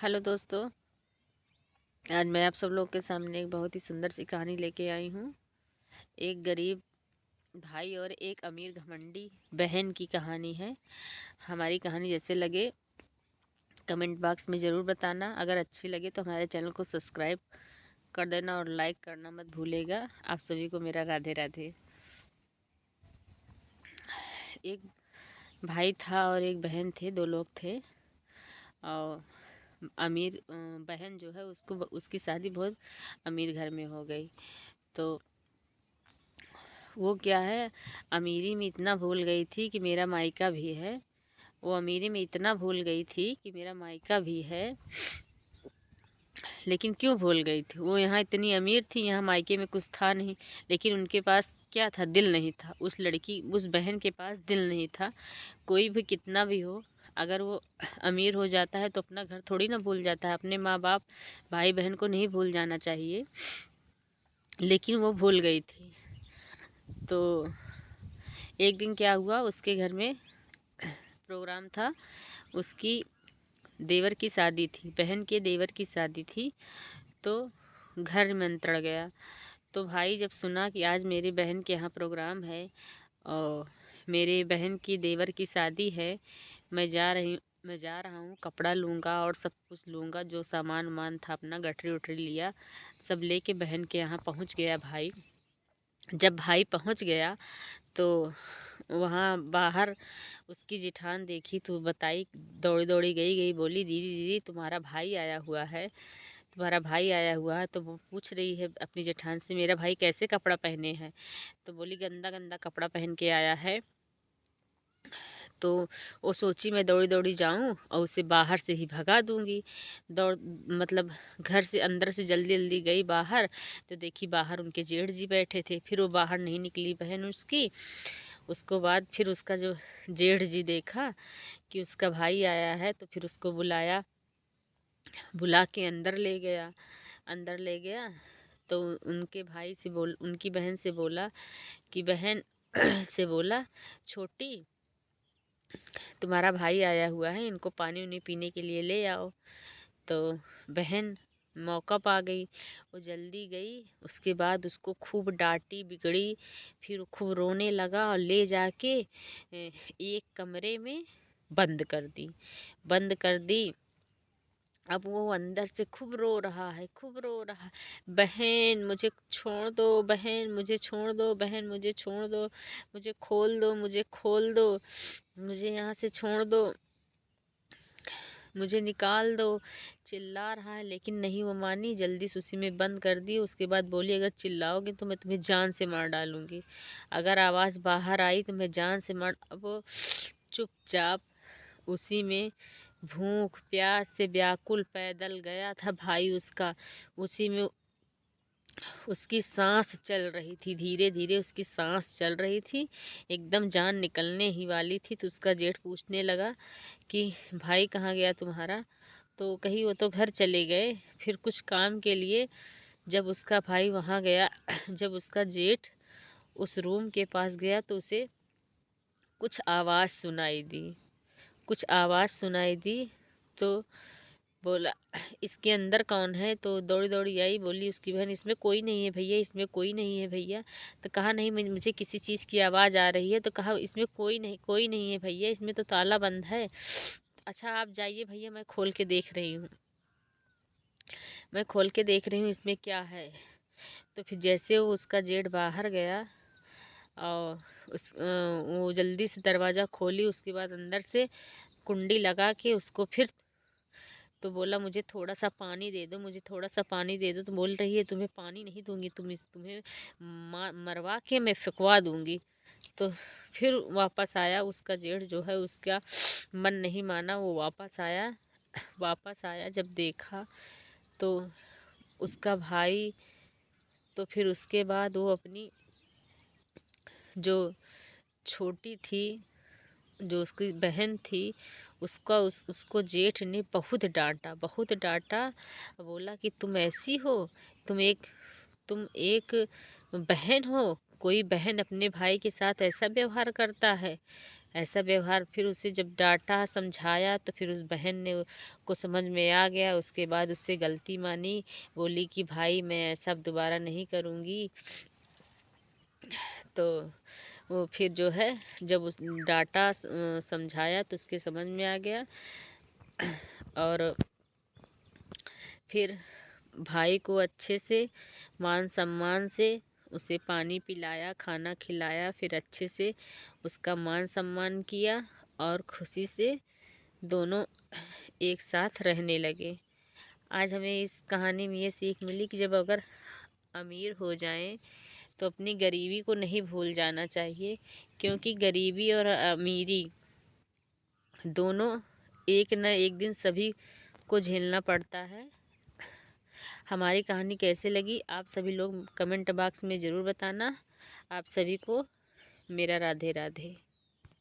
Hello दोस्तों। आज मैं आप सब लोग के सामने एक बहुत ही सुंदर सी कहानी लेके आई हूँ। एक गरीब भाई और एक अमीर घमंडी बहन की कहानी है। हमारी कहानी जैसे लगे कमेंट बॉक्स में ज़रूर बताना। अगर अच्छी लगे तो हमारे चैनल को सब्सक्राइब कर देना और लाइक करना मत भूलेगा। आप सभी को मेरा राधे राधे। एक भाई था और एक बहन थे, दो लोग थे। और अमीर बहन जो है उसको उसकी शादी बहुत अमीर घर में हो गई। तो वो क्या है, अमीरी में इतना भूल गई थी कि मेरा मायका भी है। वो अमीरी में इतना भूल गई थी कि मेरा मायका भी है। लेकिन क्यों भूल गई थी? वो यहाँ इतनी अमीर थी, यहाँ मायके में कुछ था नहीं। लेकिन उनके पास क्या था? दिल नहीं था। उस बहन के पास दिल नहीं था। कोई भी कितना भी हो, अगर वो अमीर हो जाता है तो अपना घर थोड़ी ना भूल जाता है। अपने माँ बाप भाई बहन को नहीं भूल जाना चाहिए, लेकिन वो भूल गई थी। तो एक दिन क्या हुआ, उसके घर में प्रोग्राम था। उसकी देवर की शादी थी, बहन के देवर की शादी थी। तो घर निमंत्रण गया। तो भाई जब सुना कि आज मेरी बहन के यहाँ प्रोग्राम है और मेरे बहन की देवर की शादी है, मैं जा रहा हूँ, कपड़ा लूँगा और सब कुछ लूँगा, जो सामान वामान था अपना गठरी उठरी लिया, सब लेके बहन के यहाँ पहुँच गया भाई। जब भाई पहुँच गया तो वहाँ बाहर उसकी जेठान देखी तो बताई, दौड़ी दौड़ी गई गई बोली, दीदी दीदी तुम्हारा भाई आया हुआ है, तुम्हारा भाई आया हुआ है। तो वो पूछ रही है अपनी जेठान से, मेरा भाई कैसे कपड़ा पहने हैं? तो बोली, गंदा गंदा कपड़ा पहन के आया है। तो वो सोची मैं दौड़ी दौड़ी जाऊं और उसे बाहर से ही भगा दूंगी। दौड़ मतलब घर से अंदर से जल्दी जल्दी गई बाहर, तो देखी बाहर उनके जेठ जी बैठे थे। फिर वो बाहर नहीं निकली बहन उसकी। उसको बाद फिर उसका जो जेठ जी देखा कि उसका भाई आया है, तो फिर उसको बुलाया, बुला के अंदर ले गया। अंदर ले गया तो उनकी बहन से बोला कि बहन से बोला, छोटी तुम्हारा भाई आया हुआ है, इनको पानी उनी पीने के लिए ले आओ। तो बहन मौका पा गई, वो जल्दी गई। उसके बाद उसको खूब डांटी बिगड़ी। फिर वो खूब रोने लगा और ले जाके एक कमरे में बंद कर दी। बंद कर दी। अब वो अंदर से खूब रो रहा है, खूब रो रहा है, बहन मुझे छोड़ दो, बहन मुझे छोड़ दो, बहन मुझे छोड़ दो, मुझे खोल दो, मुझे खोल दो, मुझे यहाँ से छोड़ दो, मुझे निकाल दो। चिल्ला रहा है लेकिन नहीं, वो मानी। जल्दी से उसी में बंद कर दी। उसके बाद बोली, अगर चिल्लाओगे तो मैं तुम्हें जान से मार डालूंगी, अगर आवाज़ बाहर आई तो मैं जान से मार। अब वो चुपचाप उसी में भूख प्यास से व्याकुल पैदल गया था भाई उसका। उसी में उसकी सांस चल रही थी, धीरे धीरे उसकी सांस चल रही थी, एकदम जान निकलने ही वाली थी। तो उसका जेठ पूछने लगा कि भाई कहाँ गया तुम्हारा? तो कही वो तो घर चले गए, फिर कुछ काम के लिए। जब उसका भाई वहाँ गया, जब उसका जेठ उस रूम के पास गया तो उसे कुछ आवाज़ सुनाई दी, कुछ आवाज़ सुनाई दी। तो बोला, इसके अंदर कौन है? तो दौड़ी दौड़ी आई, बोली उसकी बहन, इसमें कोई नहीं है भैया, इसमें कोई नहीं है भैया। तो कहा, नहीं मुझे किसी चीज़ की आवाज़ आ रही है। तो कहा, इसमें कोई नहीं है भैया, इसमें तो ताला बंद है। अच्छा आप जाइए भैया, मैं खोल के देख रही हूँ, मैं खोल के देख रही हूँ इसमें क्या है। तो फिर जैसे वो उसका जेठ बाहर गया और वो जल्दी से दरवाज़ा खोली, उसके बाद अंदर से कुंडी लगा के उसको फिर तो बोला, मुझे थोड़ा सा पानी दे दो, मुझे थोड़ा सा पानी दे दो। तो बोल रही है, तुम्हें पानी नहीं दूंगी, तुम्हें मरवा के मैं फेंकवा दूंगी। तो फिर वापस आया उसका जेठ जो है, उसका मन नहीं माना, वो वापस आया। वापस आया जब देखा तो उसका भाई। तो फिर उसके बाद वो अपनी जो छोटी थी, जो उसकी बहन थी, उसको जेठ ने बहुत डांटा, बहुत डांटा। बोला कि तुम ऐसी हो, तुम एक बहन हो, कोई बहन अपने भाई के साथ ऐसा व्यवहार करता है? ऐसा व्यवहार, फिर उसे जब डांटा समझाया तो फिर उस बहन ने को समझ में आ गया। उसके बाद उससे गलती मानी, बोली कि भाई मैं ऐसा अब दोबारा नहीं करूँगी। तो वो फिर जो है जब उस डांटा समझाया तो उसके समझ में आ गया। और फिर भाई को अच्छे से मान सम्मान से उसे पानी पिलाया, खाना खिलाया, फिर अच्छे से उसका मान सम्मान किया और खुशी से दोनों एक साथ रहने लगे। आज हमें इस कहानी में ये सीख मिली कि जब अगर अमीर हो जाएं तो अपनी गरीबी को नहीं भूल जाना चाहिए, क्योंकि गरीबी और अमीरी दोनों एक न एक दिन सभी को झेलना पड़ता है। हमारी कहानी कैसे लगी आप सभी लोग कमेंट बॉक्स में ज़रूर बताना। आप सभी को मेरा राधे राधे।